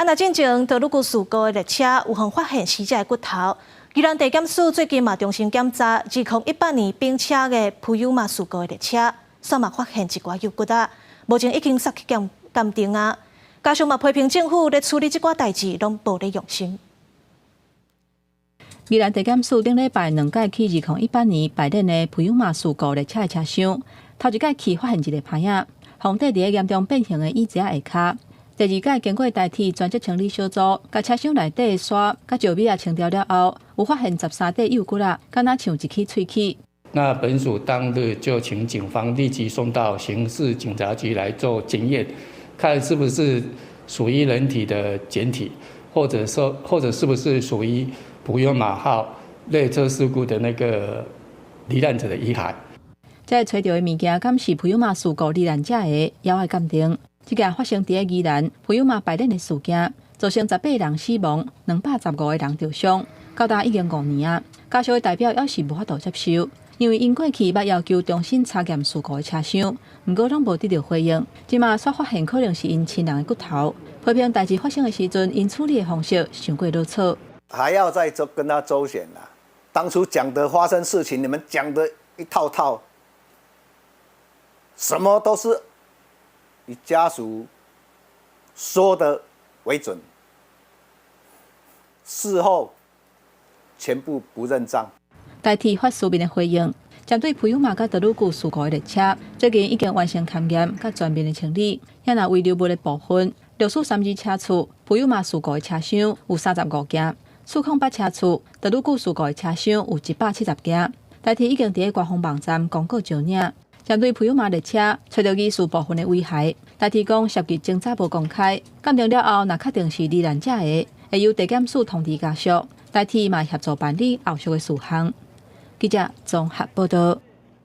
那进前道路故事故的列车有幸发现死者的骨头。宜兰地检署最近嘛重新检查2018年并车的普悠玛事故的列车，煞嘛发现一寡有骨啊，目前已经送去鉴定啊。加上嘛批评政府咧处理这寡代志，拢无咧用心。宜兰地检署顶礼拜2届起2018年排练的普悠玛事故列车的车厢，头一届起发现一个牌仔，红底伫个严重变形的椅子下骹。第2届经过代替专职清理小组，甲车厢内底的沙、甲石米清掉了后，有发现13块幼骨啊，敢若像一起喙齿。那本署当日就请警方立即送到刑事警察局来做检验，看是不是属于人体的简体，或者是不是属于普悠玛号列车事故的那个罹难者的遗骸。在找到的物件，敢是普悠玛事故罹难者的，也要鉴定。这件发生伫个宜兰普悠玛排练的事件，造成18人死亡，215个人受伤，到达已经5年啊。家属的代表也是无法度接受，因为因过去捌要求重新查验事故的车厢，不过拢无得到回应。即马煞发现可能是因亲人的骨头，批评代志发生的时阵，因处理的方式太过龌龊。还要再跟他周旋啦。当初讲的发生事情，你们讲的一套套，什么都是以家属说的为准，事后全部不认账。代替发书面的回应，针对普悠玛甲德鲁古事故的列车，最近已经完成勘验甲全面的清理，也若遗留物的部分，六处3支车厝，普悠玛事故的车厢有35件，408车厝，德鲁古事故的车厢有170件。代替已经伫个官方网站公告招领。针对普悠玛列车找到疑似部分的遗骸，代替讲涉及侦查无公开，鉴定了后，若确定是罹难者的，会由地检署通知家属，代替嘛协助办理后续的事项。记者综合报道。